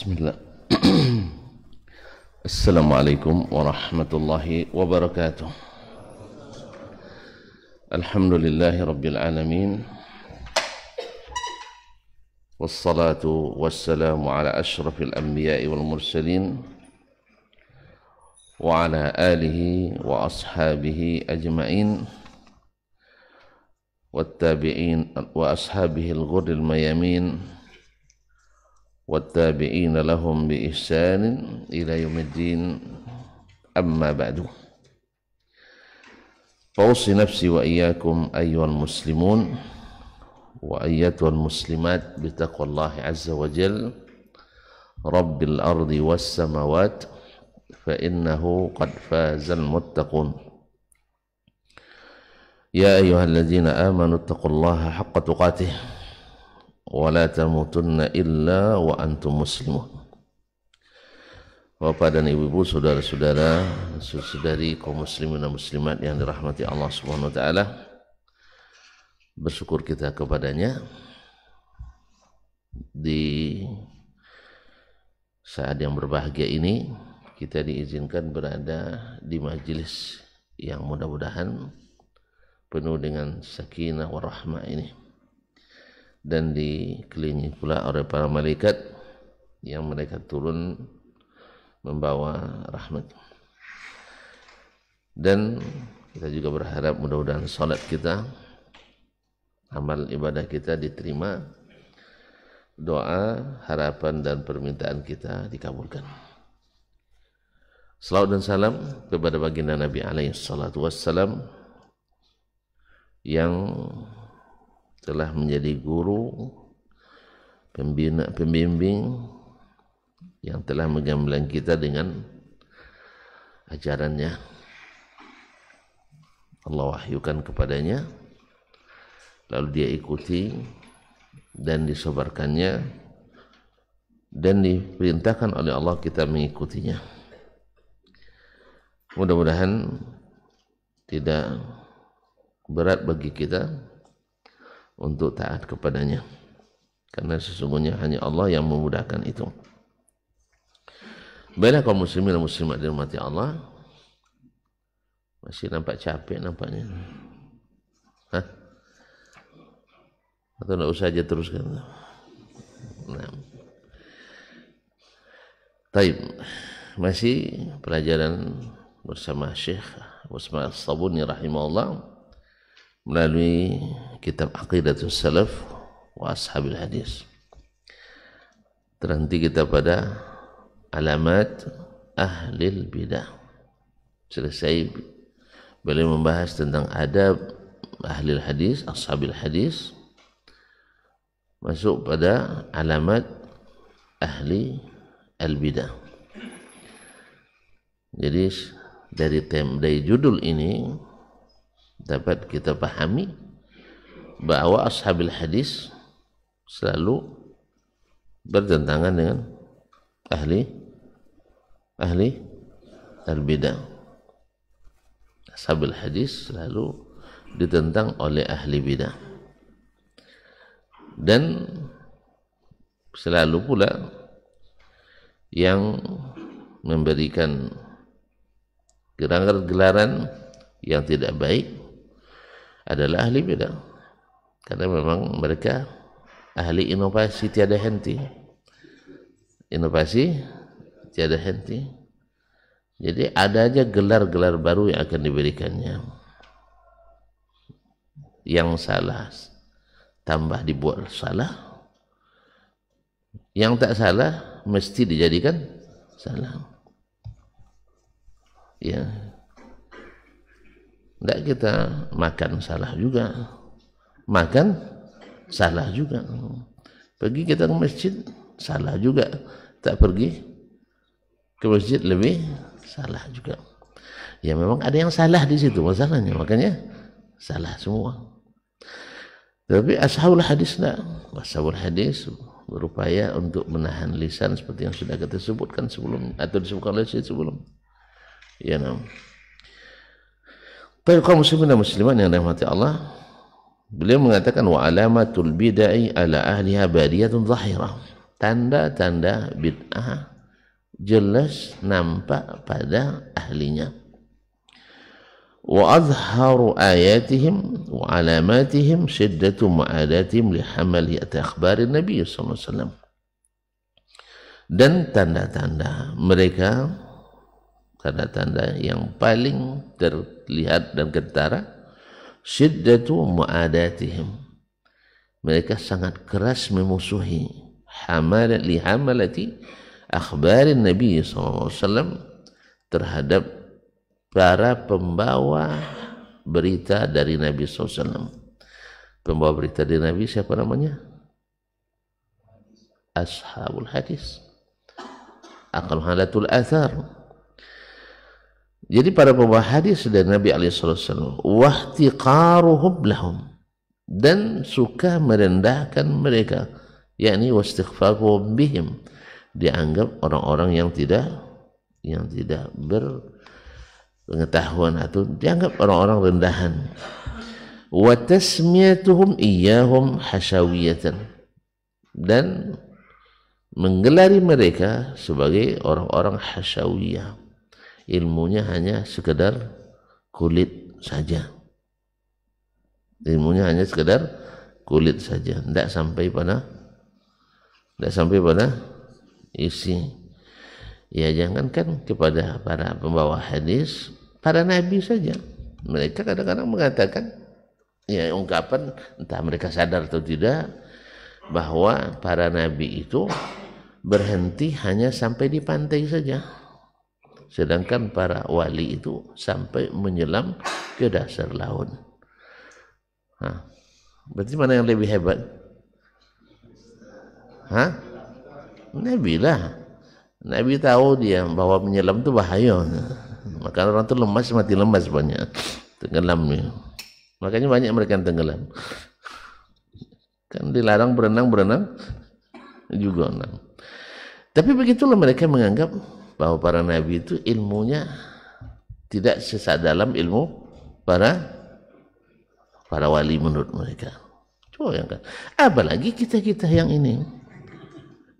Bismillah. Assalamualaikum warahmatullahi wabarakatuh. Alhamdulillahi rabbil alamin. Wassalatu wassalamu ala ashrafil anbiya'i wal mursalin wa ala alihi wa ashabihi ajma'in wattabi'in wa ashabihi al-ghurril mayamin wattabi'ina lahum bi ihsanin ila yaumiddin, amma ba'du. Fausi nafsi wa iyyakum ayyuhal muslimun wa ayyatuhal muslimat bi taqwallahi azza wa jalla rabbil ardi was samawat fa innahu qad fazal muttaqun. Ya ayyuhalladzina amanu taqullaha haqqa tuqatih wa la tamutunna illa wa antum muslimun. Bapak dan ibu-ibu, saudara-saudara, saudari kaum muslimin dan muslimat yang dirahmati Allah Subhanahu wa taala, bersyukur kita kepadanya di saat yang berbahagia ini. Kita diizinkan berada di majelis yang mudah-mudahan penuh dengan sakinah warahmah ini, dan dikelilingi pula oleh para malaikat yang mereka turun membawa rahmat. Dan kita juga berharap mudah-mudahan salat kita, amal ibadah kita diterima, doa, harapan dan permintaan kita dikabulkan. Salawat dan salam kepada baginda Nabi alaihi salatu wassalam yang telah menjadi guru, pembimbing yang telah menggemblang kita dengan ajarannya. Allah wahyukan kepadanya, lalu dia ikuti dan disebarkannya, dan diperintahkan oleh Allah kita mengikutinya. Mudah-mudahan tidak berat bagi kita untuk taat kepadanya, karena sesungguhnya hanya Allah yang memudahkan itu. Baiklah kaum muslimin dan muslimat dirahmati Allah, masih nampak capek nampaknya. Hah? Atau tidak usah aja teruskan? Nah. Taib, masih pelajaran bersama Syekh Usman As-Sabuni rahimahullah melalui kitab Aqidatus Salaf wa Ashabil Hadis. Terhenti kita pada alamat ahlil bidah. Selesai beliau membahas tentang adab ahlil hadis, ashabil hadis. Masuk pada alamat ahli al-bidah. Jadi dari judul ini dapat kita pahami bahwa ashabil hadis selalu bertentangan dengan ahli al-bidah. Ashabil hadis selalu ditentang oleh ahli bidah, dan selalu pula yang memberikan gelaran yang tidak baik adalah ahli bidah, karena memang mereka ahli inovasi tiada henti. Inovasi tiada henti. Jadi ada aja gelar-gelar baru yang akan diberikannya. Yang salah tambah dibuat salah, yang tak salah mesti dijadikan salah. Ya, tidak kita makan salah juga, makan salah juga. Pergi kita ke masjid salah juga, tak pergi ke masjid lebih salah juga. Ya memang ada yang salah di situ masalahnya, makanya salah semua. Tapi ashabul hadis tidak. Ashabul hadis berupaya untuk menahan lisan seperti yang sudah kita sebutkan sebelum, atau disebutkan oleh Syekh sebelum. Ya nam. Baik kaum muslimin dan muslimat yang dirahmati Allah, beliau mengatakan wa alamatul bid'ah ala ahliha badiyatun zahirah. tanda-tanda bid'ah jelas nampak pada ahlinya. Wa azharu ayatihim wa alamatihim syiddatu mu'adatihim li hamaliyati akhbarin Nabi sallallahu alaihi wasallam. Dan tanda-tanda mereka, tanda-tanda yang paling terlihat dan ketara, syiddatu mu'adatihim, mereka sangat keras memusuhi hamalati akhbarin Nabi SAW, terhadap para pembawa berita dari Nabi SAW. Pembawa berita dari Nabi siapa namanya? Ashabul hadis, akal halatul athar. Jadi para pembawa hadis dari Nabi SAW, wahtiqaruhum lahum, dan suka merendahkan mereka, yakni wastighfaruhum bihim, dianggap orang-orang yang tidak berpengetahuan atau dianggap orang-orang rendahan. Wa tasmiyatuhum iyyahum hasyawiyatan, dan menggelari mereka sebagai orang-orang hasyawiyah, ilmunya hanya sekedar kulit saja, ilmunya hanya sekedar kulit saja, tidak sampai pada isi. Ya jangankan kepada para pembawa hadis, para nabi saja mereka kadang-kadang mengatakan, ya ungkapan entah mereka sadar atau tidak, bahwa para nabi itu berhenti hanya sampai di pantai saja, sedangkan para wali itu sampai menyelam ke dasar laut. Berarti mana yang lebih hebat? Nabi lah. Nabi tahu dia bahwa menyelam itu bahaya. Maka orang itu lemas, mati lemas banyak, tenggelam. Makanya banyak mereka yang tenggelam. Kan dilarang berenang juga. Tapi begitulah mereka menganggap bahwa para nabi itu ilmunya tidak sedalam ilmu para wali menurut mereka. Coba yang kan. Apalagi kita yang ini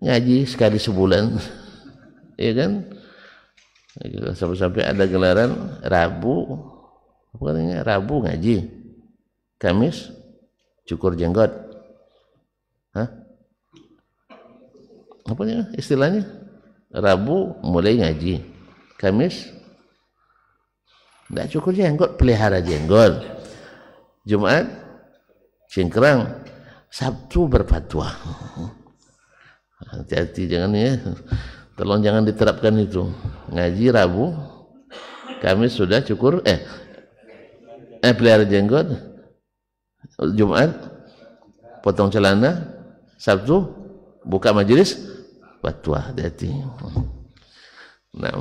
ngaji sekali sebulan, ya kan? Sampai ada gelaran Rabu, apa katanya? Rabu ngaji, Kamis cukur jenggot. Apanya istilahnya? Rabu mulai ngaji, Kamis tidak cukur jenggot, pelihara jenggot, Jumat cingkrang, Sabtu berfatwa. Hati-hati jangan ya, tolong jangan diterapkan itu. Ngaji Rabu, Kamis sudah cukur, pelihara jenggot, Jumat potong celana, Sabtu buka majelis fatwa. Hati-hati. Nah,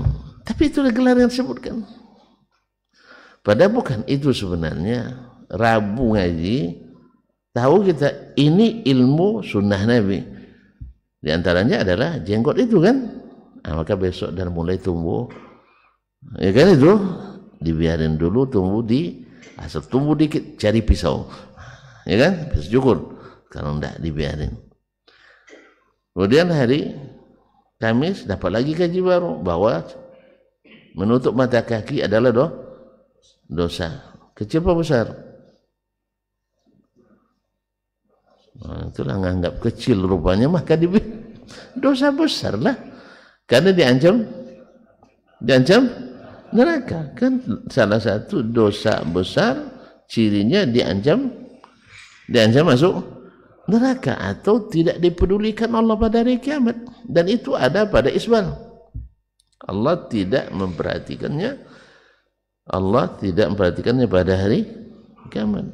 tapi itu gelar yang disebutkan. Padahal bukan itu sebenarnya. Rabu ngaji, tahu kita ini ilmu sunnah Nabi. Di antaranya adalah jenggot itu kan. Maka besok dan mulai tumbuh, ya kan, itu dibiarin dulu tumbuh, asal tumbuh dikit cari pisau, ya kan, pisau cukur. Kalau enggak dibiarin. Kemudian hari Kamis dapat lagi kaji baru bahwa menutup mata kaki adalah dosa. Kecil apa besar? Itulah nganggap kecil rupanya, maka dosa besar lah, karena diancam neraka. Kan salah satu dosa besar cirinya diancam masuk neraka atau tidak dipedulikan Allah pada hari kiamat. Dan itu ada pada isbal. Allah tidak memperhatikannya pada hari kiamat.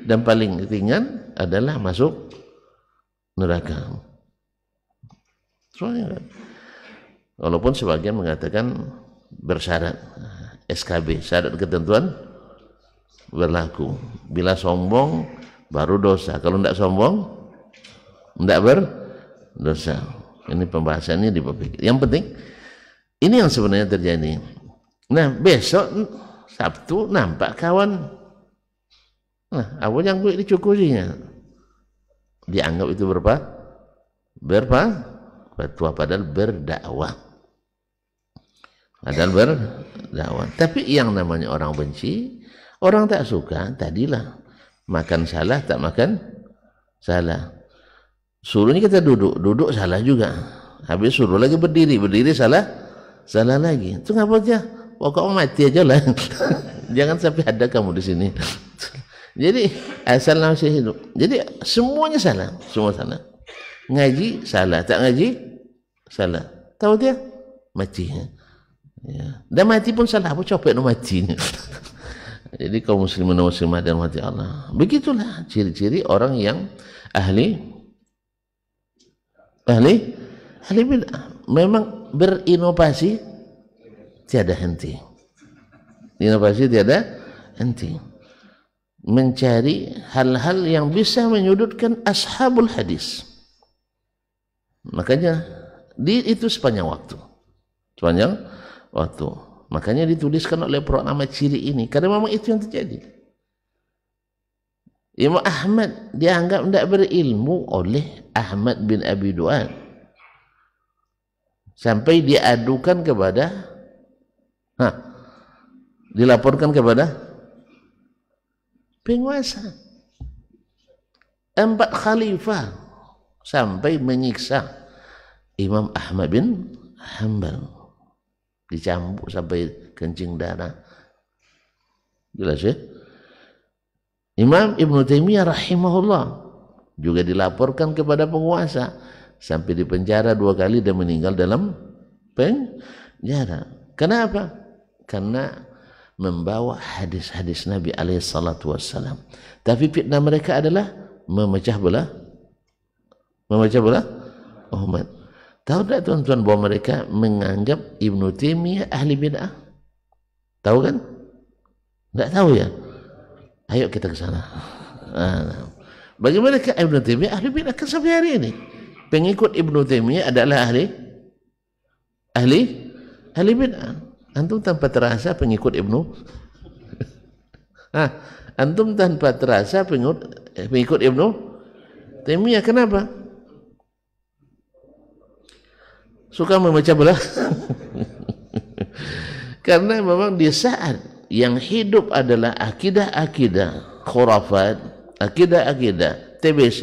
Dan paling ringan adalah masuk neraka. Soalnya, walaupun sebagian mengatakan bersyarat, SKB, syarat ketentuan berlaku. Bila sombong baru dosa, kalau tidak sombong tidak berdosa. Ini pembahasannya di bab fikih. Yang penting ini yang sebenarnya terjadi. Nah, besok Sabtu nampak kawan, apa yang gue dicukurinya, dianggap itu fatwa padahal berdakwah. Padahal berdakwah. Tapi yang namanya orang benci, orang tak suka, tadilah makan salah, tak makan salah. Suruhnya kita duduk salah juga. Habis suruh lagi berdiri salah lagi. Itu ngapa aja? Pokoknya mati aja lah. Jangan sampai ada kamu di sini. Jadi asal masih hidup. Jadi semuanya salah, semua salah. Ngaji salah, tak ngaji salah. Tahu dia mati. Ya. Dan mati pun salah, apa copet no mati. Jadi kaum muslimin dan muslimat dan mati Allah. Begitulah ciri-ciri orang yang ahli bid'ah. Memang berinovasi tiada henti. Inovasi tiada henti. Mencari hal-hal yang bisa menyudutkan ashabul hadis. Makanya itu sepanjang waktu. Makanya dituliskan oleh nama ciri ini, karena memang itu yang terjadi. Imam Ahmad dianggap tidak berilmu oleh Ahmad bin Abi Du'ad, sampai diadukan kepada dilaporkan kepada penguasa, 4 khalifah, sampai menyiksa Imam Ahmad bin Hanbal, dicambuk sampai kencing darah. Jelas ya? Imam Ibnu Taimiyah rahimahullah juga dilaporkan kepada penguasa, sampai dipenjara 2 kali dan meninggal dalam penjara. Kenapa? Karena membawa hadis-hadis Nabi alaihi salatu wassalam. Tapi fitnah mereka adalah memecah belah umat. Tahu tak tuan-tuan bahwa mereka menganggap Ibnu Taimiyah ahli bid'ah? Tahu kan? Tak tahu ya? Ayo kita ke sana. Bagi mereka Ibnu Taimiyah ahli bid'ah kan sampai hari ini. Pengikut Ibnu Taimiyah adalah ahli bid'ah. Antum tanpa terasa pengikut antum tanpa terasa pengikut Ibnu Taimiyah. Kenapa? Suka memecah belah. Karena memang di saat yang hidup adalah akidah-akidah khurafat, akidah-akidah TBC,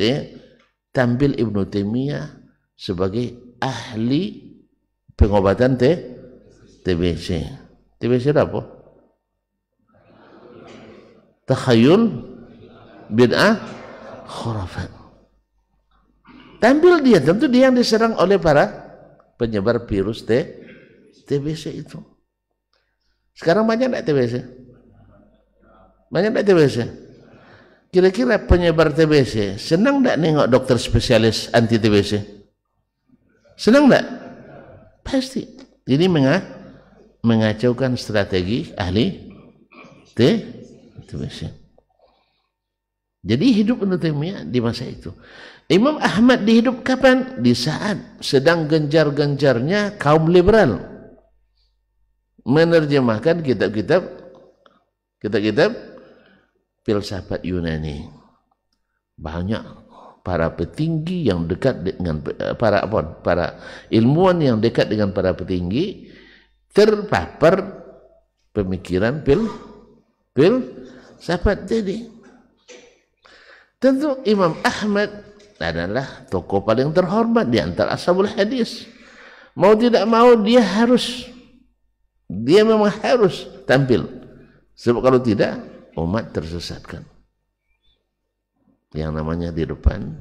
tampil Ibnu Taimiyah sebagai ahli pengobatan TBC. TBC apa? Takhayul, bid'ah, khurafat. Tampil dia, tentu dia yang diserang oleh para penyebar virus TBC itu. Sekarang banyak tak TBC? Banyak tak TBC? Kira-kira penyebar TBC senang tak nengok dokter spesialis anti TBC? Senang tak? Pasti. Ini mengacaukan strategi ahli TBC. Jadi hidup Ibnu Taimiyah di masa itu. Imam Ahmad dihidup kapan? Di saat sedang gencar-gencarnya kaum liberal menerjemahkan kitab-kitab filsafat Yunani. Banyak para petinggi yang dekat dengan para ilmuwan yang dekat dengan para petinggi terpapar pemikiran filsafat. Jadi tentu Imam Ahmad adalah tokoh paling terhormat di antara ashabul hadis. Mau tidak mau dia memang harus tampil, sebab kalau tidak umat tersesatkan. Yang namanya di depan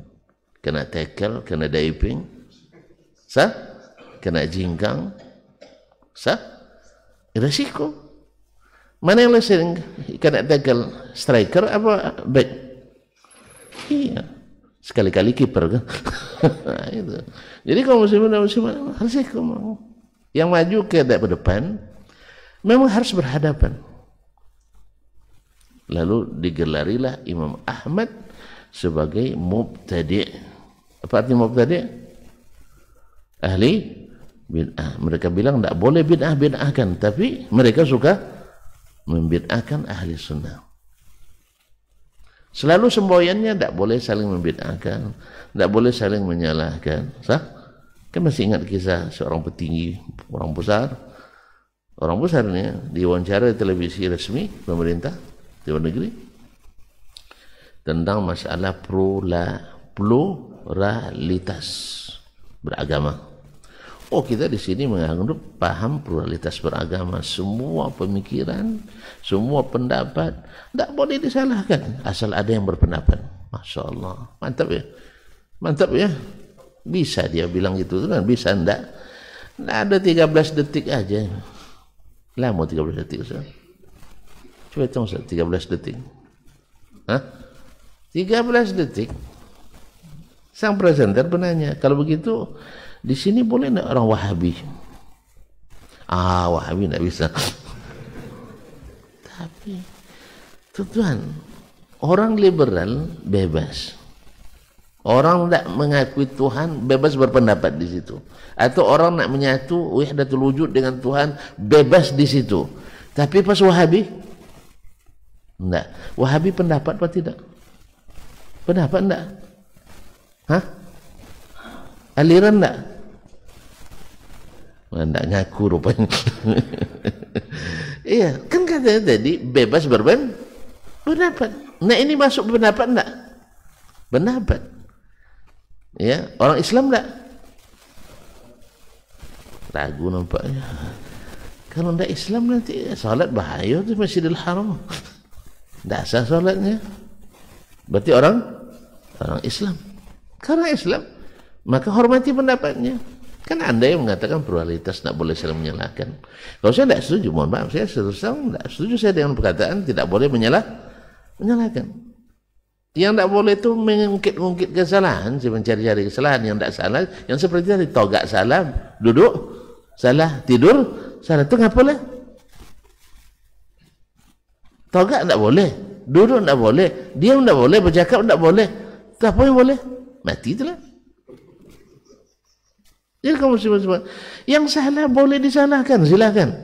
kena tackle, kena diving, kena jingkang, resiko. Mana yang lebih sering kena tackle, striker apa back? Iya, sekali-kali kiper kan. Itu. Jadi kalau muslimin dan muslimat resiko mau. Yang maju ke depan memang harus berhadapan. Lalu digelarilah Imam Ahmad sebagai mubtadi'. Apa artinya mubtadi'? Ahli bid'ah. Mereka bilang tidak boleh bid'ah-bid'ahkan, tapi mereka suka membid'ahkan ahli sunnah. Selalu semboyannya tidak boleh saling membid'ahkan, tidak boleh saling menyalahkan. Kan masih ingat kisah seorang petinggi, orang besar nih, diwawancara di televisi resmi pemerintah di luar negeri tentang masalah pluralitas beragama. Oh, kita di sini menganggap paham pluralitas beragama, semua pemikiran, semua pendapat tidak boleh disalahkan asal ada yang berpendapat. Masya Allah, mantap ya, mantap ya. Bisa dia bilang gitu kan? Bisa enggak? Nah, ada 13 detik aja. Lama 13 detik, Ustaz. Coba hitung, Ustaz, 13 detik. Hah? 13 detik. Sang presenter penanya, kalau begitu di sini boleh enggak orang Wahabi? Wahabi enggak bisa. Tapi tuan, orang liberal bebas. Orang tidak mengakui Tuhan bebas berpendapat di situ. Atau orang nak menyatu wahdatul wujud dengan Tuhan bebas di situ. Tapi pas Wahabi enggak. Wahabi pendapat apa tidak? Pendapat enggak? Hah? Aliran enggak? Enggak ngaku rupanya. Iya, kan katanya tadi bebas berpendapat. Nah, ini masuk pendapat enggak? Pendapat. Ya, orang Islam enggak? Ragu nampaknya. Kalau enggak Islam nanti salat bahaya di Masjidil Haram. Enggak sah salatnya. Berarti orang Islam. Karena Islam, maka hormati pendapatnya. Kan Anda yang mengatakan pluralitas tidak boleh saling menyalahkan. Kalau saya tidak setuju, mohon maaf, saya tidak setuju saya dengan perkataan tidak boleh menyalahkan. Yang tidak boleh itu mengungkit kesalahan, mencari-cari kesalahan yang tidak salah, yang seperti tadi togak salah, duduk salah, tidur salah, itu nggak boleh. Togak tidak boleh, duduk tidak boleh, diam tidak boleh, bercakap tidak boleh. Itu apa yang boleh? Mati itulah. Jadi kamu semua yang salah boleh disalahkan, silakan.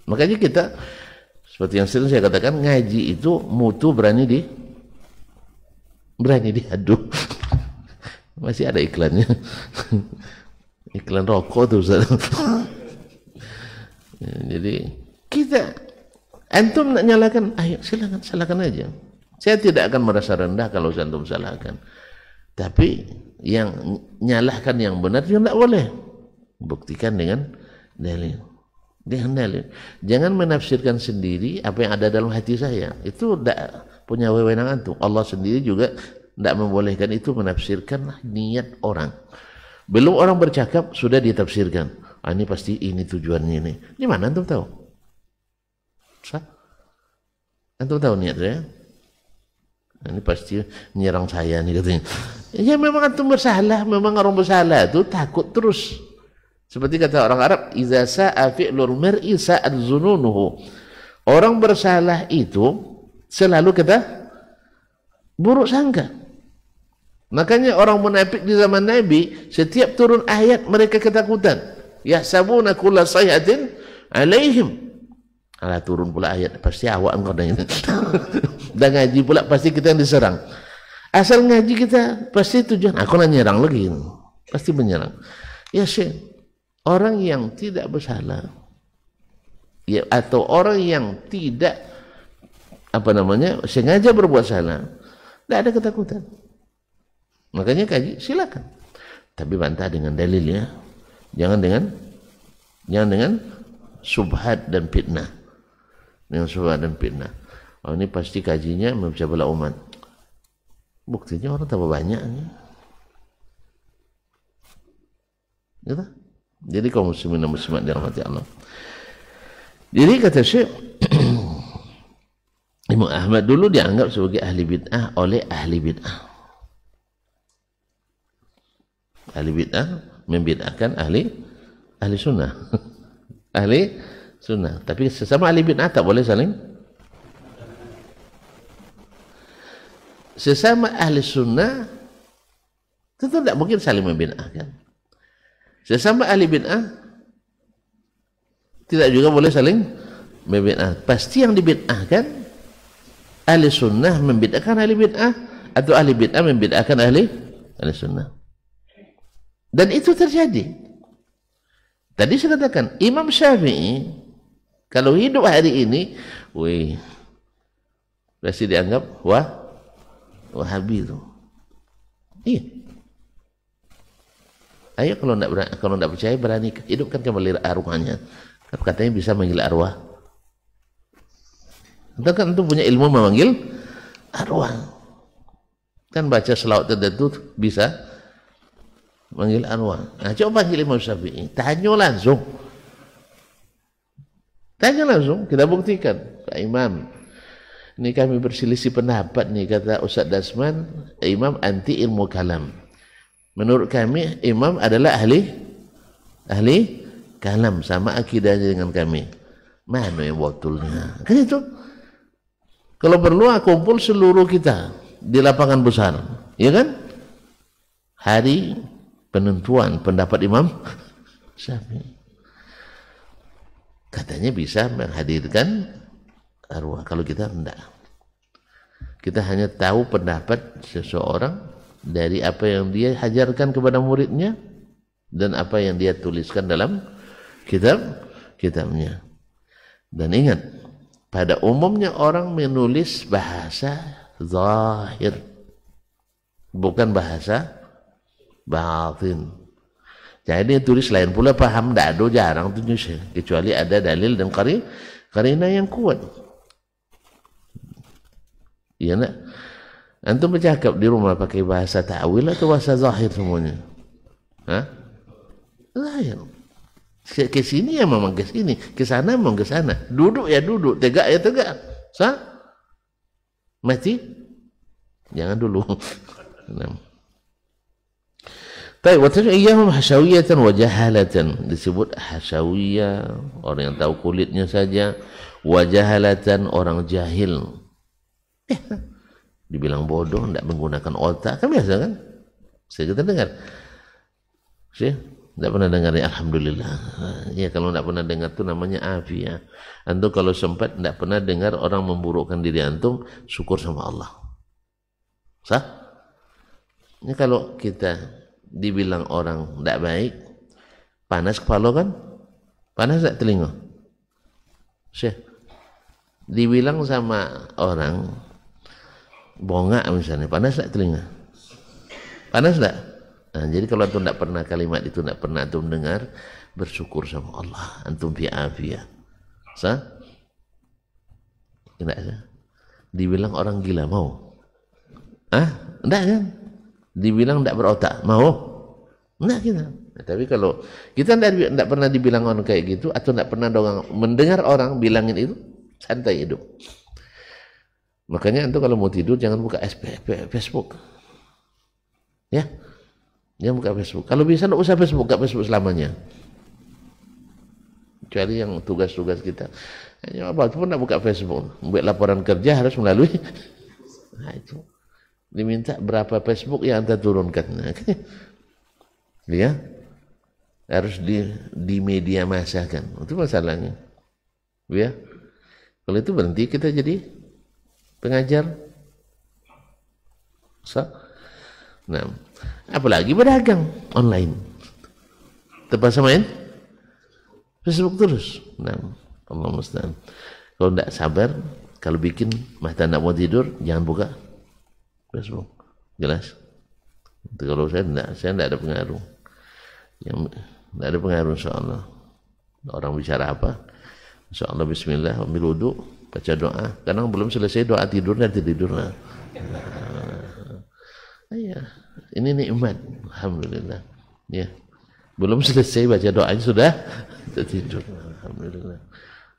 Makanya kita seperti yang sering saya katakan, ngaji itu mutu berani diadu. Masih ada iklannya. Iklan rokok tuh, Ustaz. Jadi kita antum nak nyalakan, ayo silakan, salahkan aja. Saya tidak akan merasa rendah kalau antum salahkan. Tapi yang nyalahkan yang benar juga tidak boleh. Buktikan dengan dalil. Dengan dalil. Jangan menafsirkan sendiri apa yang ada dalam hati saya. Itu tidak punya wewenang antum. Allah sendiri juga tidak membolehkan itu menafsirkan niat orang. Belum orang bercakap sudah ditafsirkan. Ini pasti ini tujuannya ini. Di mana antum tahu? Antum tahu niat saya? Ini pasti menyerang saya nih katanya. Ya memang antum bersalah, memang orang bersalah itu takut terus. Seperti kata orang Arab, iza sa'a fi'lul mar'i sa'at zununuhu. Orang bersalah itu selalu kita buruk sangka. Makanya orang munafik di zaman Nabi, setiap turun ayat mereka ketakutan. Yahsabuna kulla sayhatin alaihim. Alah, turun pula ayat, pasti awak engkau dah ini. Dan ngaji pula pasti kita yang diserang. Asal ngaji kita pasti tujuan aku nak nyerang lagi, pasti menyerang. Ya Syekh, orang yang tidak bersalah, ya, atau orang yang tidak sengaja berbuat salah, tidak ada ketakutan. Makanya kaji silakan, tapi bantah dengan dalil ya, jangan dengan subhat dan fitnah. Dengan subhat dan fitnah. Oh, ini pasti kajinya memecah belah umat. Buktinya orang tambah banyak. Gitu? Jadi kaum muslimin dan muslimat dirahmati Allah. Jadi kata Syekh Imam Ahmad dulu dianggap sebagai ahli bid'ah oleh ahli bid'ah. Ahli bid'ah membid'ahkan ahli sunnah. Ahli sunnah. Tapi sesama ahli bid'ah tak boleh saling. Sesama ahli sunnah tentu tidak mungkin saling membid'ahkan. Sesama ahli bid'ah tidak juga boleh saling membid'ah. Pasti yang dibid'ahkan ahli sunnah membid'ahkan ahli bid'ah, atau ahli bid'ah membid'ahkan ahli sunnah. Dan itu terjadi. Tadi saya katakan, Imam Syafi'i kalau hidup hari ini, wih, pasti dianggap Wahabi itu. Iya. Ayo kalau tidak percaya berani hidupkan kembali arwahnya. Katanya bisa manggil arwah. Kita kan itu punya ilmu memanggil arwah. Kan baca selawat tertentu bisa manggil arwah. Nah, coba panggil Imam Syafi'i, tanya langsung. Tanya langsung, kita buktikan. Pak Imam, ini kami berselisih pendapat nih, kata Ustaz Dasman, Imam anti ilmu kalam. Menurut kami, Imam adalah ahli kalam, sama akidahnya dengan kami. Mana yang waktunya? Kan itu. Kalau perlu kumpul seluruh kita di lapangan besar, ya kan? Hari penentuan pendapat Imam Syafi'i. Katanya bisa menghadirkan arwah. Kalau kita enggak. Kita hanya tahu pendapat seseorang dari apa yang dia ajarkan kepada muridnya dan apa yang dia tuliskan dalam kitabnya. Dan ingat, pada umumnya orang menulis bahasa zahir, bukan bahasa batin. Jadi tulis lain pula paham, tidak ada, jarang tulis, kecuali ada dalil dan karina yang kuat. Iya nak? Antum bercakap di rumah pakai bahasa ta'wil atau bahasa zahir semuanya? Hah? Zahir. Ke sini ya memang ke sini, ke sana memang ke sana. Duduk ya duduk, tegak ya tegak. Sah? Mati? Jangan dulu. Baik, wa tad'iyahum hasyawiyatan wa jahalatan. Disebut hasyawiyah, orang yang tahu kulitnya saja, wa jahalatan, orang jahil. Dibilang bodoh, tidak menggunakan otak, kan biasa kan? Saya kita dengar. Saya tidak pernah dengar ya, alhamdulillah. Ya kalau tidak pernah dengar itu namanya afiyah. Antum kalau sempat tidak pernah dengar orang memburukkan diri antum, syukur sama Allah. Sah? Ini kalau kita dibilang orang tidak baik, panas kepala kan? Panas tak telinga? Syekh, dibilang sama orang bongak misalnya, panas tak telinga? Panas tak? Nah, jadi kalau antum tidak pernah kalimat itu, tidak pernah antum dengar, bersyukur sama Allah, antum fi afiyah. Sah? Tidak sah? Dibilang orang gila, mau? Tidak kan? Dibilang tidak berotak, mau? Enggak kita. Nah, tapi kalau kita tidak pernah dibilang orang kayak gitu, atau tidak pernah mendengar orang bilangin itu, santai hidup. Makanya antum kalau mau tidur jangan buka Facebook. Ya, jangan buka Facebook. Kalau bisa tidak usah Facebook, buka Facebook selamanya. Kecuali yang tugas-tugas kita. Hanya apa pun tidak buka Facebook. Buat laporan kerja harus melalui. Nah itu. Diminta berapa Facebook yang anda turunkan. Ya, harus di media massa kan, itu masalahnya. Ya, kalau itu berhenti kita jadi pengajar. Nah, apalagi berdagang online, terpaksa main Facebook terus. Nah, Allah musta'an. Kalau tidak sabar, kalau bikin mata tidak mau tidur, jangan buka Facebook, jelas. Kalau saya tidak ada pengaruh. Yang tidak ada pengaruh, insyaallah. Orang bicara apa, insyaallah bismillah, ambil wudu, baca doa. Kadang belum selesai doa tidur nanti tidur. Ya, ini nikmat, alhamdulillah. Ya, belum selesai baca doanya sudah tidur, alhamdulillah.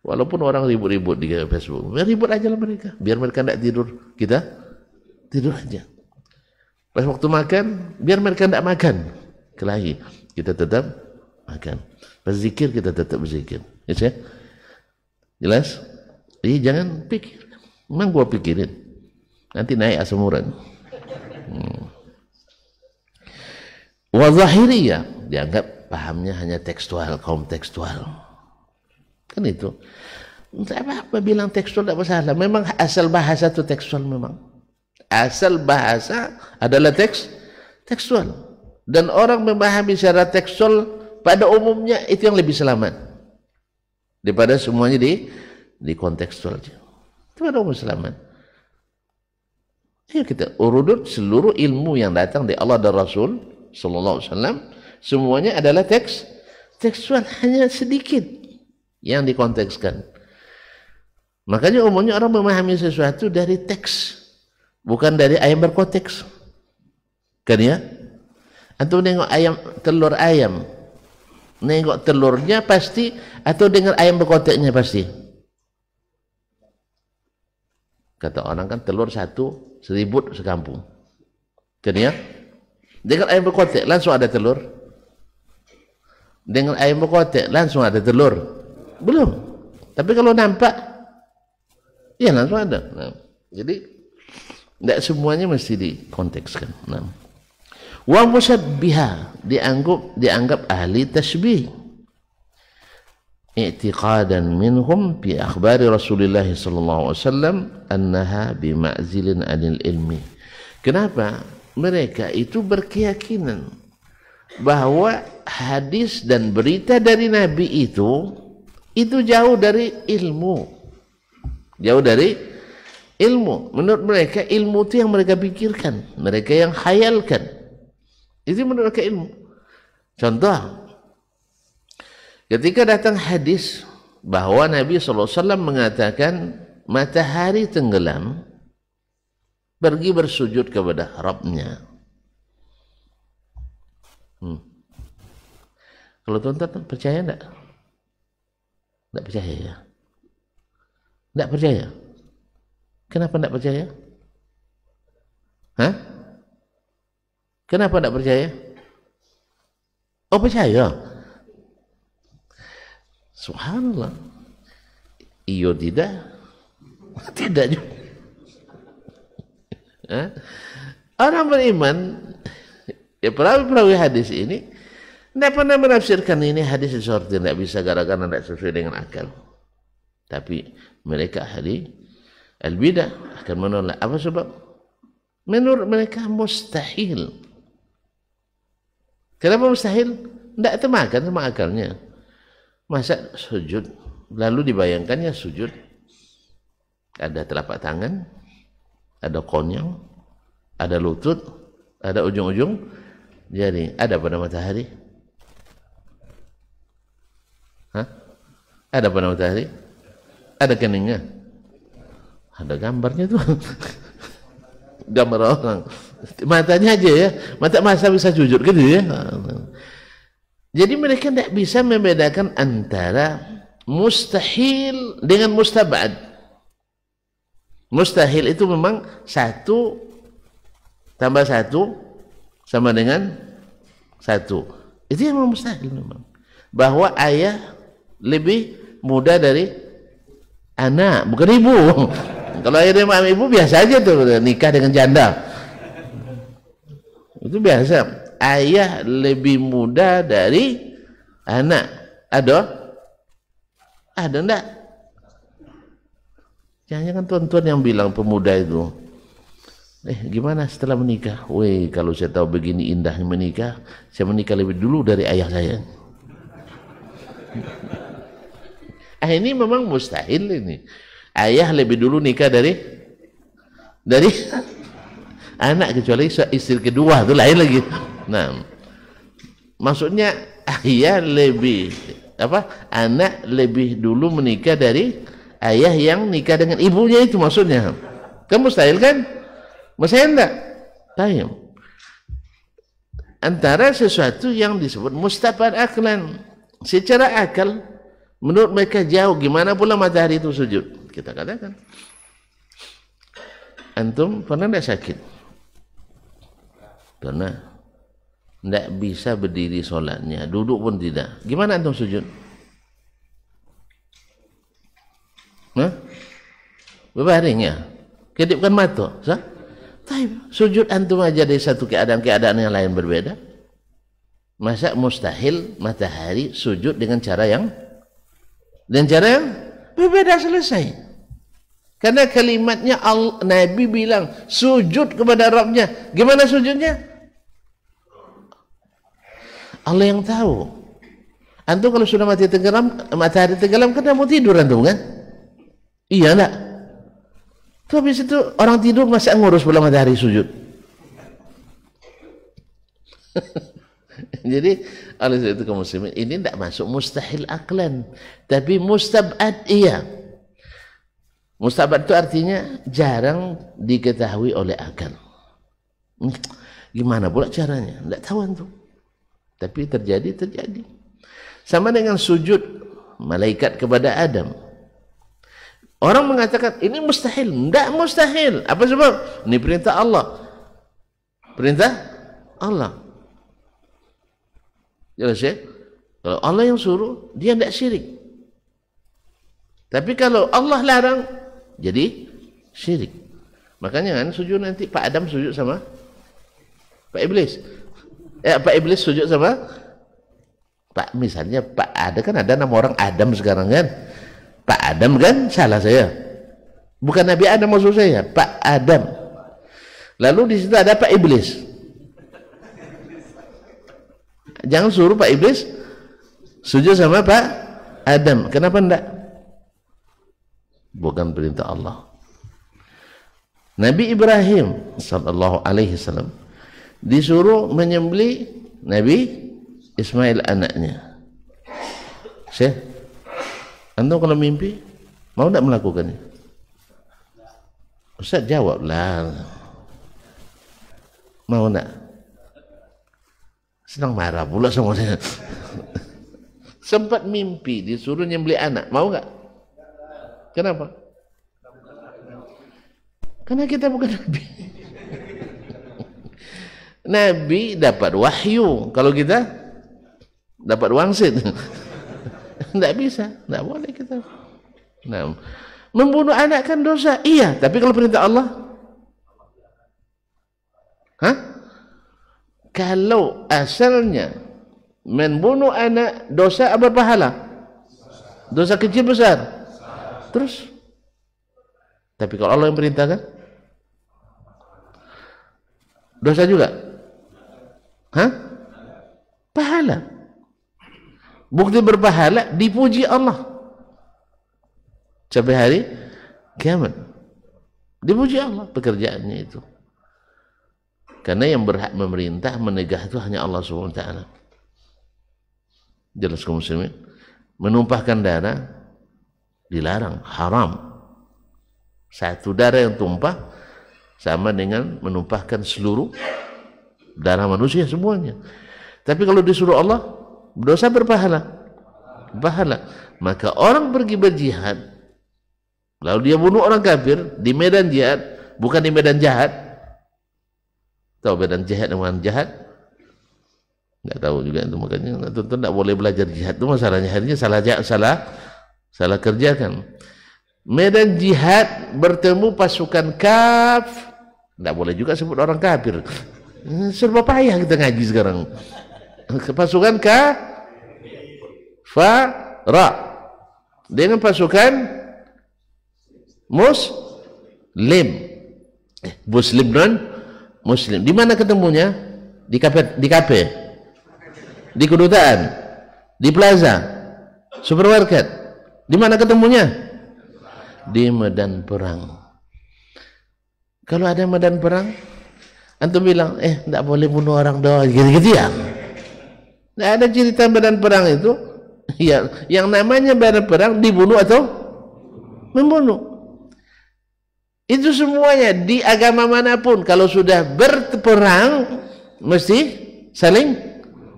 Walaupun orang ribut-ribut di Facebook, ribut aja lah mereka, biar mereka tidak tidur, kita tidur aja. Pas waktu makan, biar mereka tidak makan, kelahi, kita tetap makan. Pas zikir, kita tetap berzikir. Ya? Jelas? Jadi jangan pikir. Memang gua pikirin, nanti naik asam urat. Wa zahiriyah, dianggap pahamnya hanya tekstual, kaum tekstual. Kan itu. Tidak apa-apa bilang tekstual, tidak masalah. Memang asal bahasa itu tekstual memang. Asal bahasa adalah tekstual. dan orang memahami secara tekstual pada umumnya itu yang lebih selamat daripada semuanya di kontekstual aja. Itu pada umum selamat. Ayo kita urut seluruh ilmu yang datang dari Allah dan Rasul sallallahu alaihi wasallam, semuanya adalah tekstual, hanya sedikit yang dikontekskan. Makanya umumnya orang memahami sesuatu dari teks, bukan dari ayam berkonteks. Kan ya? Atau nengok telur ayam, nengok telurnya pasti, atau dengar ayam berkoteknya pasti. Kata orang kan telur satu seribut sekampung. Kan ya? Dengar ayam berkotek langsung ada telur. Dengar ayam berkotek langsung ada telur. Belum. Tapi kalau nampak, ya langsung ada. Nah, jadi tidak semuanya mesti dikontekskan. Nah. Wa musyabbiha dianggap ahli tasbih. I'tiqadan minhum bi akhbari Rasulullah sallallahu alaihi wasallam annaha bima'zilin 'anil ilmi. Kenapa? Mereka itu berkeyakinan bahwa hadis dan berita dari Nabi itu jauh dari ilmu. Jauh dari ilmu. Menurut mereka ilmu itu yang mereka pikirkan, mereka yang khayalkan. Itu menurut mereka ilmu. Contoh, ketika datang hadis bahwa Nabi SAW mengatakan matahari tenggelam, pergi bersujud kepada Rabbnya. Kalau tuan-tuan percaya enggak? Enggak percaya ya? Enggak percaya? Kenapa enggak percaya? Hah? Kenapa enggak percaya? Oh percaya? Subhanallah. Iyo tidak? Tidak juga. Orang beriman, ya perawi hadis ini tidak pernah menafsirkan ini hadis sesuatu tidak bisa gara-gara tidak sesuai dengan akal. Tapi mereka ahli al-bidah akan menolak. Apa sebab? Menurut mereka mustahil. Kenapa mustahil? Tidak temakan sama akalnya. Masa sujud lalu dibayangkannya sujud ada telapak tangan, ada konyang, ada lutut, ada ujung-ujung jari, ada pada matahari. Hah? Ada pada matahari? Ada keningnya? Ada gambarnya tuh. Gambar orang. Matanya aja ya. Masa bisa sujud gitu ya. Jadi mereka tidak bisa membedakan antara mustahil dengan mustabad. Mustahil itu memang 1 tambah 1 sama dengan 1. Itu yang mustahil memang. Bahwa ayah lebih muda dari anak, bukan ibu. Kalau ayah dan ibu biasa aja tuh nikah dengan janda. Itu biasa. Ayah lebih muda dari anak. Ada enggak? Jangan-jangan tuan-tuan yang bilang pemuda itu, gimana setelah menikah? Weh, kalau saya tahu begini indahnya menikah, saya menikah lebih dulu dari ayah saya. Ini memang mustahil ini. Ayah lebih dulu nikah dari anak, kecuali istri kedua itu lain lagi. Nah, maksudnya ayah lebih anak lebih dulu menikah dari ayah yang nikah dengan ibunya, itu maksudnya. Kan mustahil kan? Mustahil enggak? Tayyib. Antara sesuatu yang disebut mustafad aklan, secara akal menurut mereka jauh, gimana pula matahari itu sujud? Kita katakan, antum pernah enggak sakit? Pernah. Tidak bisa berdiri solatnya, duduk pun tidak. Gimana antum sujud? Berbaring ya? Kedipkan mata? Sujud antum aja dari satu keadaan yang lain berbeda. Masa mustahil matahari sujud dengan cara yang berbeda, selesai. Karena kalimatnya Nabi bilang sujud kepada Rabbnya. Gimana sujudnya? Allah yang tahu. Antum kalau sudah mati tenggelam, matahari tenggelam kan mau tidur antum kan? Iya enggak? Tuh habis itu orang tidur masih ngurus bola matahari sujud. Jadi oleh sebab itu kaum muslimin ini tidak masuk mustahil aklan, tapi mustabad iya. Mustabad itu artinya jarang diketahui oleh akal. Gimana pula caranya? Tidak tahu antum. Tapi terjadi. Sama dengan sujud malaikat kepada Adam. Orang mengatakan ini mustahil. Tidak mustahil. Apa sebab? Ini perintah Allah. Perintah Allah. Jelas ya? Kalau Allah yang suruh, dia tidak syirik. Tapi kalau Allah larang, jadi syirik. Makanya kan sujud nanti Pak Adam sujud sama Pak Iblis. Pak Iblis sujud sama Pak, misalnya Pak ada kan ada nama orang Adam sekarang kan, Pak Adam kan, salah saya, bukan Nabi Adam maksud saya, Pak Adam. Lalu di situ ada Pak Iblis. Jangan suruh Pak Iblis sujud sama Pak Adam. Kenapa enggak? Bukan perintah Allah. Nabi Ibrahim sallallahu alaihi wasallam disuruh menyembelih Nabi Ismail anaknya. Syekh, antum kalau mimpi mau tidak melakukannya? Ustaz jawablah. Mau tidak? Senang marah pula sama saya. Sempat mimpi disuruh nyembelih anak, mau nggak? Kenapa? Karena kita bukan Nabi. Nabi dapat wahyu, kalau kita dapat wangsit. Tidak bisa, tidak boleh kita. Nah, membunuh anak kan dosa, iya. Tapi kalau perintah Allah, kalau asalnya membunuh anak dosa apa pahala? Dosa kecil besar. Terus, tapi kalau Allah yang perintahkan, dosa juga. Pahala. Bukti berpahala dipuji Allah sampai hari kiamat. Dipuji Allah pekerjaannya itu. Karena yang berhak memerintah menegah itu hanya Allah Subhanahu wa taala. Jelas kaum muslimin. Menumpahkan darah dilarang, haram. Satu darah yang tumpah sama dengan menumpahkan seluruh darah manusia semuanya. Tapi kalau disuruh Allah, dosa berpahala. Maka orang pergi berjihad, lalu dia bunuh orang kafir di medan jihad, bukan di medan jahat. Tahu medan jihad dengan jahat? Nggak tahu juga itu, makanya tentu tidak boleh belajar jihad itu masalahnya. Akhirnya salah kerjakan. Medan jihad bertemu pasukan kaf, tidak boleh juga sebut orang kafir. Serba payah kita ngaji sekarang. Pasukan kafara dengan pasukan muslim. Muslim non muslim. Di mana ketemunya? Di kafe, di kedutaan, di plaza, supermarket. Di mana ketemunya? Di medan perang. Kalau ada medan perang, antum bilang, tidak boleh bunuh orang doang, gitu-gitu ya. Tidak ada cerita medan perang itu. Ya, yang namanya medan perang dibunuh atau membunuh. Itu semuanya di agama manapun kalau sudah berperang mesti saling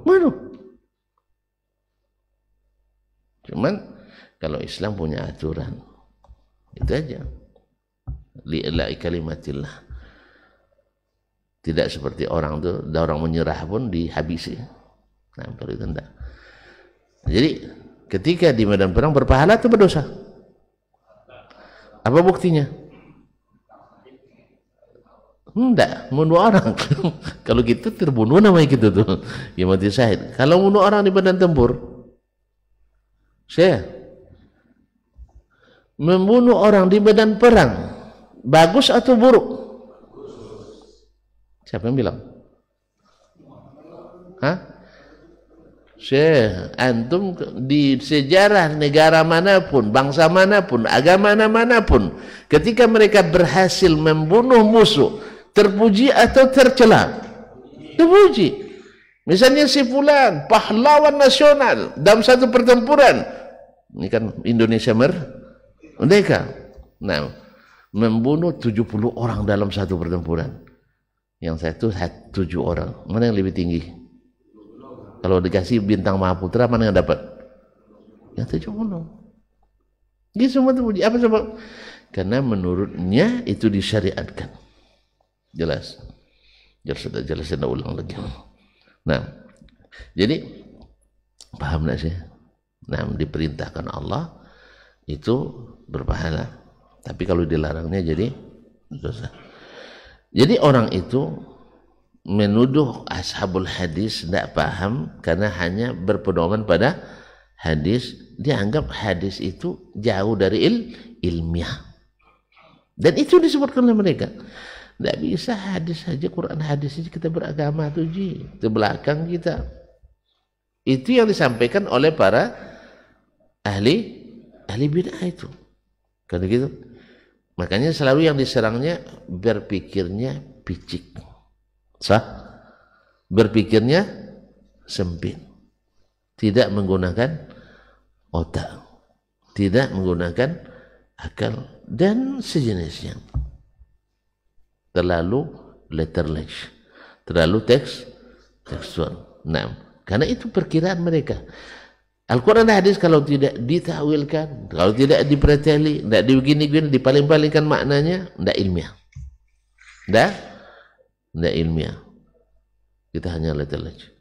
bunuh. Cuman kalau Islam punya aturan, itu aja. Li'la'i kalimatillah. Tidak seperti orang tuh, orang menyerah pun dihabisi. Nah, itu enggak. Jadi ketika di medan perang berpahala atau berdosa? Apa buktinya? Enggak, bunuh orang. Kalau gitu terbunuh namanya gitu tuh. Ya mati syahid. Kalau bunuh orang di medan tempur, saya membunuh orang di medan perang bagus atau buruk? Siapa yang bilang? Syekh, antum di sejarah negara manapun, bangsa manapun, agama manapun, ketika mereka berhasil membunuh musuh, terpuji atau tercela? Terpuji. Misalnya si fulan, pahlawan nasional dalam satu pertempuran. Ini kan Indonesia merdeka. Nah, membunuh 70 orang dalam satu pertempuran. Yang satu 7 orang. Mana yang lebih tinggi? Kalau dikasih bintang Mahaputra, mana yang dapat? Yang 70. Dia semua terpuji. Apa sebab? Karena menurutnya itu disyariatkan. Jelas. Jelas saya ulang lagi. Nah, jadi paham tak sih? Nah, diperintahkan Allah itu berpahala. Tapi kalau dilarangnya jadi dosa. Jadi orang itu menuduh ashabul hadis tidak paham karena hanya berpedoman pada hadis. Dia anggap hadis itu jauh dari ilmiah. Dan itu disebutkan oleh mereka. Tidak bisa hadis saja, Quran hadis saja kita beragama tuh ji. Itu belakang kita. Itu yang disampaikan oleh para ahli bid'ah itu. Karena gitu. Makanya selalu yang diserangnya berpikirnya picik. Sah? Berpikirnya sempit. Tidak menggunakan otak. Tidak menggunakan akal dan sejenisnya. Terlalu letterless. Terlalu tekstual. Nah, karena itu perkiraan mereka. Al-Quran dan hadis kalau tidak ditawilkan, kalau tidak dipreteli, tidak digini-gini, dipaling-palingkan maknanya, tidak ilmiah. Tidak ilmiah. Kita hanya letterless.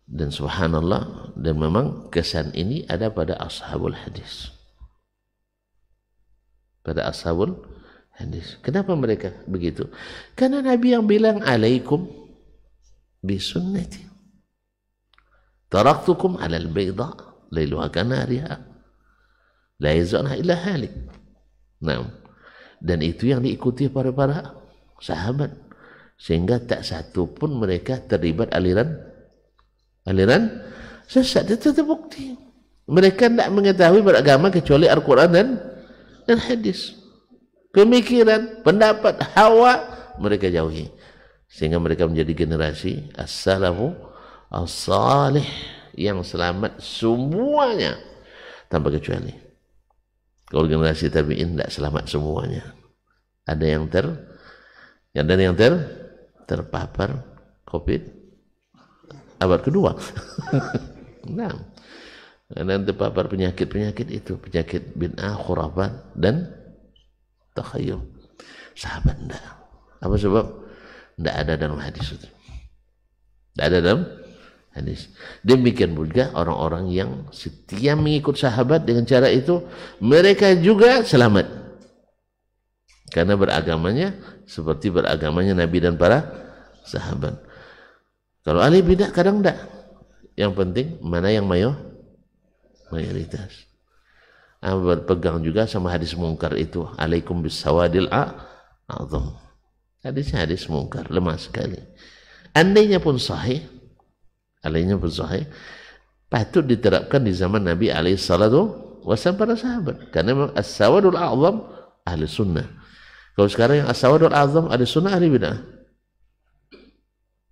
Dan subhanallah, dan memang kesan ini ada pada ashabul hadis. Pada ashabul hadis. Kenapa mereka begitu? Karena Nabi yang bilang alaikum bisunnati. Taraktukum alal bayda lailuha kanariha la yazana illa halik. Nah, dan itu yang diikuti para sahabat sehingga tak satu pun mereka terlibat aliran sesat. Itu terbukti. Mereka tidak mengetahui beragama kecuali Al-Quran dan hadis. Pemikiran, pendapat, hawa mereka jauhi sehingga mereka menjadi generasi as-salafu as-salih yang selamat semuanya tanpa kecuali. Kalau generasi tabi'in tidak selamat semuanya. Ada yang terpapar COVID abad kedua. Nah, dan terpapar penyakit itu, penyakit bid'ah, khurafat dan takhayyul. Sahabat tidak. Apa sebab? Tidak ada dalam hadis itu. Tidak ada dalam hadis. Demikian juga orang-orang yang setia mengikut sahabat dengan cara itu, mereka juga selamat. Karena beragamanya seperti beragamanya Nabi dan para sahabat. Kalau ahli bidah kadang tidak. Yang penting mana yang mayoritas. Berpegang juga sama hadis mungkar itu. Alaikum bisawadil a'zam. Hadisnya hadis mungkar, lemah sekali. Andainya pun sahih, patut diterapkan di zaman Nabi alaihi salatu wasallam para sahabat. Karena memang as-sawadul a'zam ahli sunnah. Kalau sekarang yang as-sawadul a'zam ahli sunnah ahli bidah.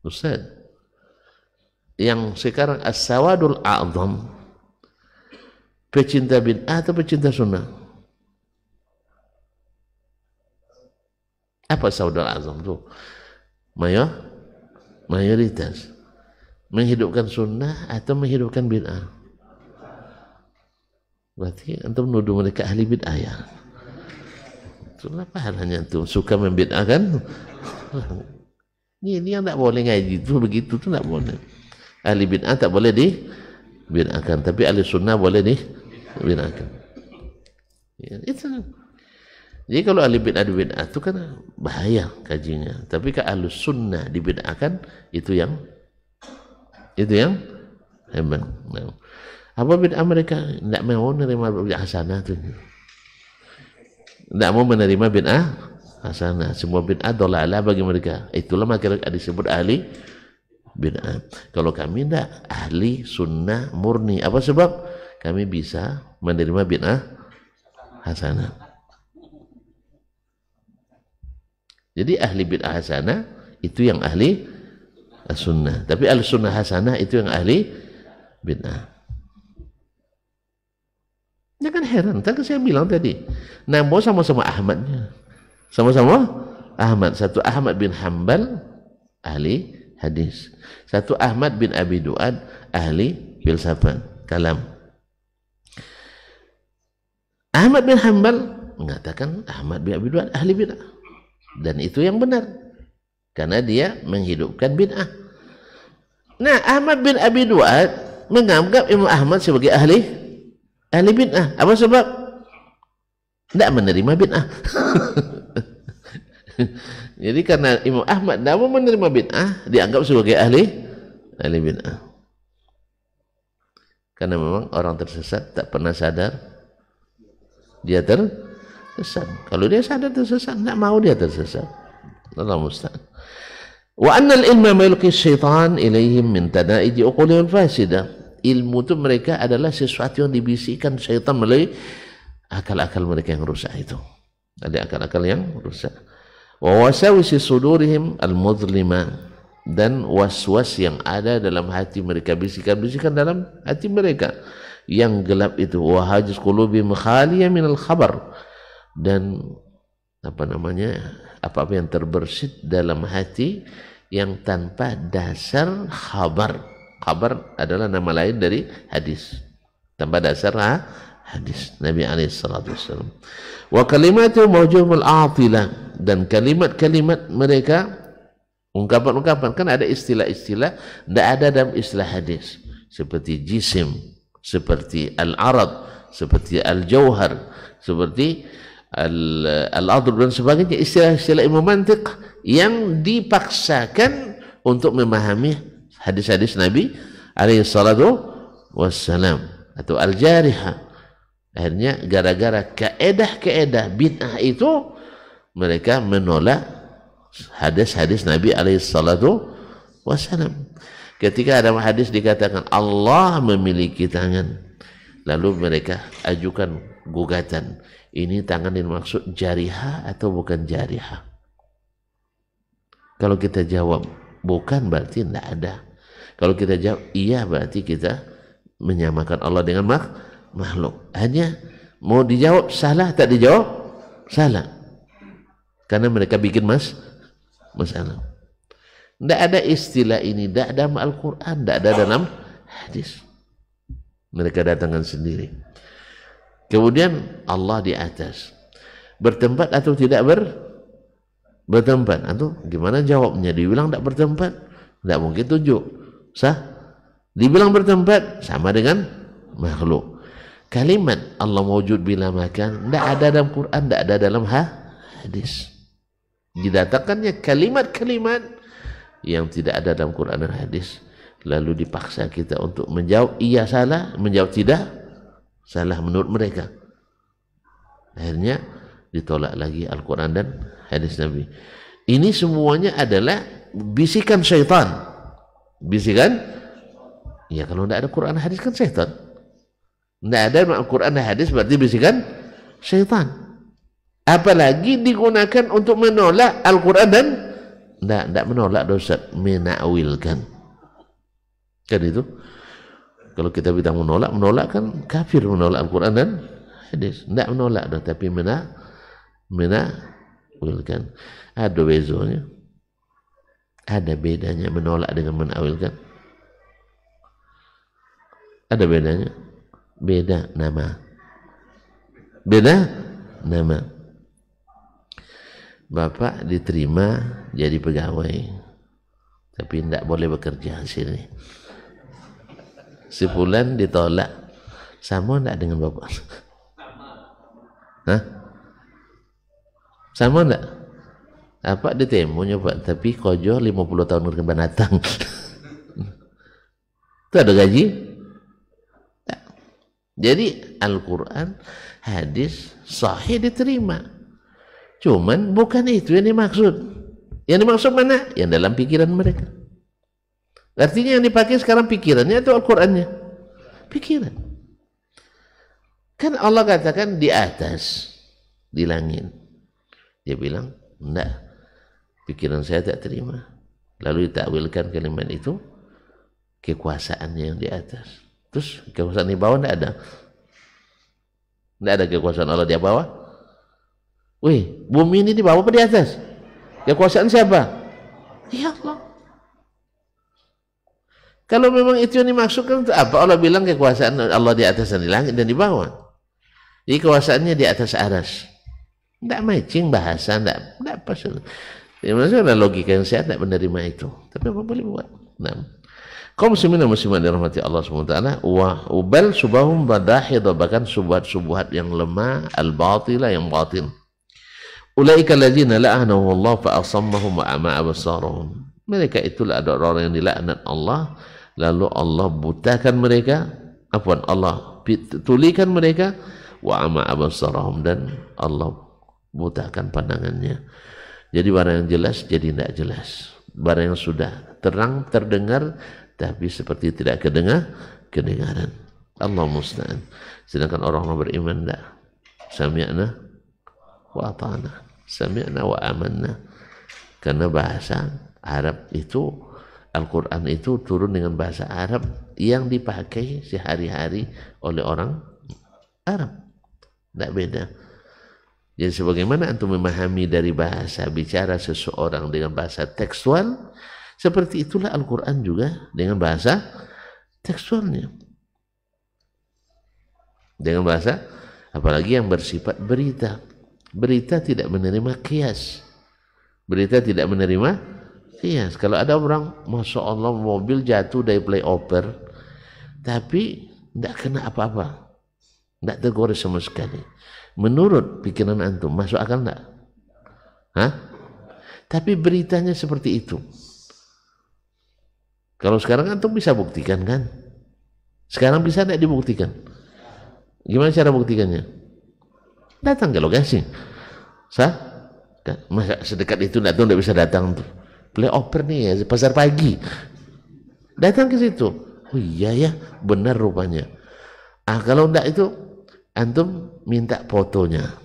Ustaz, yang sekarang as-sawadul a'zam pecinta bid'ah atau pecinta sunnah? Apa sawadul a'zam itu? Mayoritas menghidupkan sunnah atau menghidupkan bid'ah? Berarti antum nuduh mereka ahli bid'ah ya? Itulah pahalanya antum suka membid'ahkan. Ini yang tak boleh ngaji itu begitu tu tak boleh. Ahli bid'ah tak boleh dibid'ahkan, tapi ahli sunnah boleh dibid'ahkan. Ya, itu. Jadi kalau ahli bid'ah dibid'ah itu kan bahaya kajinya. Tapi kalau ahli sunnah dibid'ahkan itu yang hebat. Nah, apa bid'ah mereka? Tidak mau menerima bid'ah hasanah tu. Tidak mau menerima bid'ah hasanah. Semua bid'ah dolalah bagi mereka. Itulah maka disebut ahli bid'ah. Kalau kami tidak ahli sunnah murni. Apa sebab? Kami bisa menerima bid'ah hasanah. Jadi ahli bid'ah hasanah itu yang ahli sunnah. Tapi ahli sunnah hasanah itu yang ahli bid'ah. Jangan heran, tadi saya bilang tadi, nama sama-sama Ahmadnya. Sama-sama Ahmad. Satu Ahmad bin Hanbal, ahli hadis. Satu Ahmad bin Abi Duad, ahli filsafat, kalam. Ahmad bin Hanbal mengatakan Ahmad bin Abi Duad ahli bid'ah. Dan itu yang benar. Karena dia menghidupkan bid'ah. Nah, Ahmad bin Abi Duad menganggap Imam Ahmad sebagai ahli bid'ah. Apa sebab? Tidak menerima bid'ah. Jadi karena Imam Ahmad tidak mau menerima bid'ah, dianggap sebagai ahli bid'ah. Karena memang orang tersesat tak pernah sadar dia tersesat. Kalau dia sadar tersesat, tidak mau dia tersesat. Allah musta'an. Wa annal ilma yulqi syaitan ilaihim min tanaiji uqulihim fasida. Ilmu itu mereka adalah sesuatu yang dibisikkan syaitan melalui akal-akal mereka yang rusak itu. Ada akal-akal yang rusak. Wa wasawisi sudurihim al-mudlima, dan was-was yang ada dalam hati mereka, bisikan-bisikan dalam hati mereka yang gelap itu. Wa hajis qulubihim khaliya minal khabar, dan apa yang terbersit dalam hati yang tanpa dasar khabar. Khabar adalah nama lain dari hadis, tanpa dasar hadis Nabi SAW. Wa kalimatu mawjumul atilah, dan kalimat-kalimat mereka, ungkapan-ungkapan, kan ada istilah-istilah tidak ada dalam istilah hadis, seperti jisim, seperti al-arad, seperti al-jauhar, seperti al-adrub dan sebagainya, istilah-istilah ilmu mantiq yang dipaksakan untuk memahami hadis-hadis Nabi alaihi salatu wassalam, atau al-jarihah. Akhirnya gara-gara kaedah-kaedah bid'ah itu mereka menolak hadis-hadis Nabi alaihi salatu wassalam. Ketika ada hadis dikatakan Allah memiliki tangan, lalu mereka ajukan gugatan, ini tangan yang maksud jarihah atau bukan jarihah? Kalau kita jawab bukan, berarti tidak ada. Kalau kita jawab iya, berarti kita menyamakan Allah dengan makhluk. Hanya mau dijawab salah, tak dijawab salah. Karena mereka bikin masalah. Tidak ada istilah ini, tidak ada dalam Al-Quran, tidak ada dalam hadis. Mereka datangkan sendiri. Kemudian Allah di atas. Bertempat atau tidak bertempat? Atau gimana jawabnya? Dibilang tidak bertempat, tidak mungkin tunjuk. Sah? Dibilang bertempat, sama dengan makhluk. Kalimat Allah mawjud bila makan tidak ada dalam Quran, tidak ada dalam hadis. Didatangkannya kalimat-kalimat yang tidak ada dalam Quran dan hadis, lalu dipaksa kita untuk menjawab iya salah, menjawab tidak salah menurut mereka. Akhirnya ditolak lagi Al-Quran dan hadis Nabi. Ini semuanya adalah bisikan syaitan. Bisikan, ya kalau tidak ada Quran hadis kan syaitan. Tidak ada Al-Quran dan hadis berarti bisikan syaitan. Apalagi digunakan untuk menolak Al-Quran dan tidak menolak dosa, menakwilkan. Kan itu. Kalau kita bilang menolak kan kafir, menolak Al-Quran dan hadis. Tidak menolak, tapi menakwilkan. Ada bezanya. Ada bedanya menolak dengan menakwilkan. Ada bedanya. Beda nama. Bapak diterima jadi pegawai, tapi tidak boleh bekerja di sini. Si fulan ditolak, sama tidak dengan bapak? Hah? Sama tidak? Apa ditemunya Pak, tapi kojo 50 tahun ke banatang. Itu ada gaji? Tak. Jadi Al-Quran, hadis, sahih diterima. Cuman bukan itu yang dimaksud. Yang dimaksud mana? Yang dalam pikiran mereka. Artinya yang dipakai sekarang pikirannya atau Al-Qur'annya? Pikiran. Kan Allah katakan di atas, di langit. Dia bilang, enggak, pikiran saya tak terima. Lalu ditakwilkan kalimat itu, kekuasaannya yang di atas. Terus kekuasaan di bawah enggak ada. Enggak ada kekuasaan Allah di bawah. Wih, bumi ini di bawah apa di atas? Kekuasaan siapa? Ya Allah. Kalau memang itu yang dimaksudkan, untuk apa Allah bilang kekuasaan Allah di atas dan di langit dan di bawah? Jadi kekuasaannya di atas aras. Tidak matching bahasa, tidak pas. Ya, maksudnya ada logika yang saya tidak menerima itu. Tapi apa boleh buat? Nah, kaum muslimin dan muslimat dirahmati Allah SWT, wa ubal subahum badahid, bahkan subuhat-subuhat yang lemah, al-batilah yang batin. Ulaika alladzina la'anahum Allah fa asammahum wa ama'a absarahum. Mereka itulah ada orang yang dilaknat Allah, lalu Allah butakan mereka, Allah tulikan mereka, wa ama'a absarahum, dan Allah butakan pandangannya. Jadi barang yang jelas jadi tidak jelas. Barang yang sudah terang terdengar tapi seperti tidak kedengaran. Allah musta'an. Sedangkan orang-orang beriman tidak. Sami'na wa ata'na, sami'na wa amanna. Karena bahasa Arab itu, Al-Quran itu turun dengan bahasa Arab yang dipakai sehari-hari oleh orang Arab. Tidak beda. Jadi sebagaimana antum memahami dari bahasa bicara seseorang dengan bahasa tekstual, seperti itulah Al-Quran juga dengan bahasa tekstualnya. Dengan bahasa, apalagi yang bersifat berita. Berita tidak menerima kias. Berita tidak menerima kias. Kalau ada orang, Masya Allah, mobil jatuh dari flyover, tapi tidak kena apa-apa, tidak tergores sama sekali. Menurut pikiran antum, masuk akal enggak? Hah? Tapi beritanya seperti itu. Kalau sekarang antum bisa buktikan kan? Sekarang bisa enggak dibuktikan? Gimana cara buktikannya? Datang ke lokasi. Masa sedekat itu enggak bisa datang tuh. Flyover nih ya, pasar pagi. Datang ke situ. Oh iya ya, benar rupanya. Kalau enggak itu, antum minta fotonya,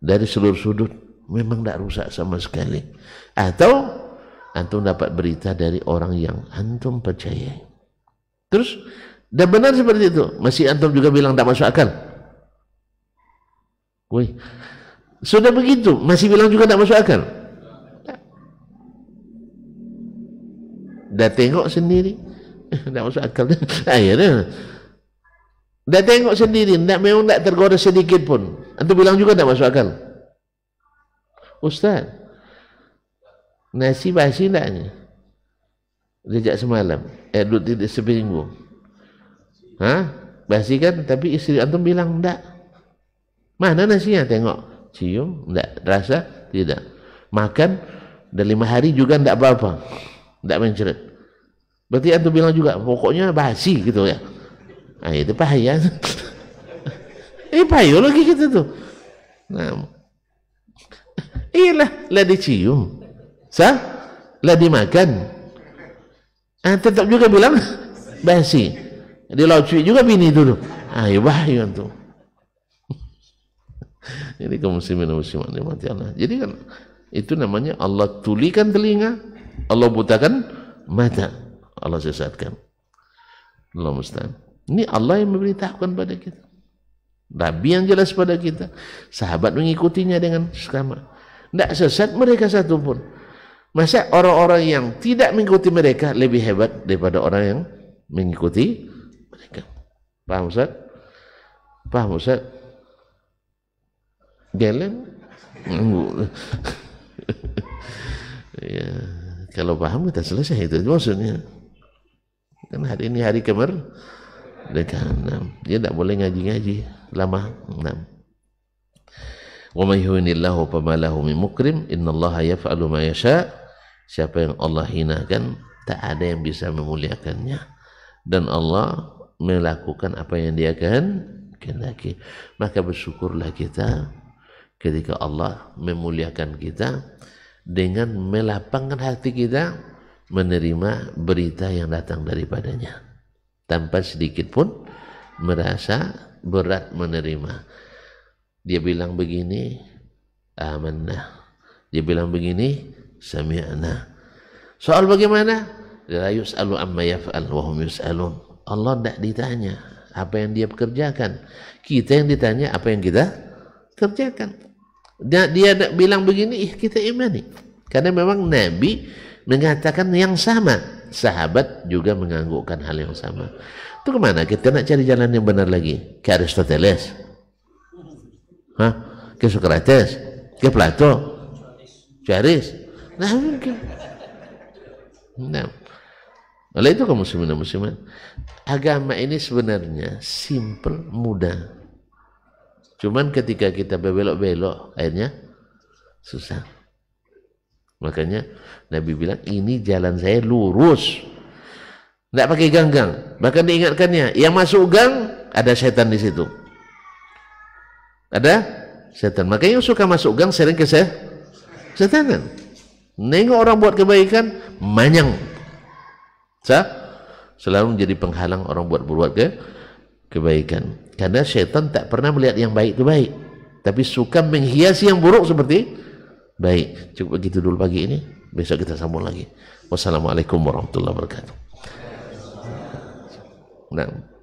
dari seluruh sudut, memang tidak rusak sama sekali. Atau antum dapat berita dari orang yang antum percayai. Terus, dan benar seperti itu, masih antum juga bilang tidak masuk akal. Wih, sudah begitu, masih bilang juga tidak masuk akal. Dah tengok sendiri, tidak masuk akal. Akhirnya dah tengok sendiri, memang tidak tergores sedikit pun. Antum bilang juga tidak masuk akal. Ustaz, nasi basi enggaknya? Sejak semalam, duduk seminggu. Hah? Basi kan? Tapi istri antum bilang enggak. Mana nasinya? Tengok, cium, enggak, rasa, tidak. Makan, dan 5 hari juga enggak apa-apa. Enggak menceret. Berarti antum bilang juga, pokoknya basi gitu ya. Nah, itu bahaya. Bahaya lagi gitu tuh. Nah, lah dicium, lah dimakan. Tetap juga bilang basi. Dilaucui juga bini dulu. Ayo bahaya tuh. Jadi kaum muslimin dan muslimat dimati Allah. Jadi kan itu namanya Allah tulikan telinga, Allah butakan mata, Allah sesatkan. Allah musta'an. Ini Allah yang memberitahukan pada kita. Nabi yang jelas pada kita. Sahabat mengikutinya dengan seksama. Tidak sesat mereka satupun. Masa orang-orang yang tidak mengikuti mereka lebih hebat daripada orang yang mengikuti mereka? Paham Ustaz? Paham Ustaz? Gelen? Ya, kalau paham kita selesai itu maksudnya. Kan hari ini hari kemerdekaan. Dia tidak boleh ngaji-ngaji lama. Wa may yuhinillahu fama lahu min mukrim, innallaha yaf'alu ma yasha. Siapa yang Allah hinakan, tak ada yang bisa memuliakannya. Dan Allah melakukan apa yang Dia kehendaki. Maka bersyukurlah kita ketika Allah memuliakan kita dengan melapangkan hati kita menerima berita yang datang daripadanya tanpa sedikit pun merasa berat menerima. Dia bilang begini, amanah. Dia bilang begini, sami'na. Soal bagaimana? La yus'alu amma yaf'al wa hum yus'alun. Allah tidak ditanya apa yang dia kerjakan. Kita yang ditanya apa yang kita kerjakan. Dia bilang begini, kita imani. Karena memang Nabi mengatakan yang sama. Sahabat juga menganggukkan hal yang sama. Itu kemana? Kita nak cari jalan yang benar lagi. Ke Aristoteles? Hah? Ke Socrates? Ke Plato? Charis? Nah mungkin. Nah. Oleh itu kaum muslimin dan muslimat, agama ini sebenarnya simple, mudah. Cuman ketika kita berbelok-belok, akhirnya susah. Makanya Nabi bilang, ini jalan saya lurus. Tidak pakai gang-gang. Bahkan diingatkannya, yang masuk gang, ada setan di situ. Ada setan. Makanya yang suka masuk gang sering ke setanan. Nengok orang buat kebaikan, manyang. Selalu menjadi penghalang orang berbuat kebaikan. Karena syaitan tak pernah melihat yang baik itu baik, tapi suka menghiasi yang buruk seperti baik. Cukup begitu dulu pagi ini. Besok kita sambung lagi. Wassalamualaikum warahmatullahi wabarakatuh. Nah.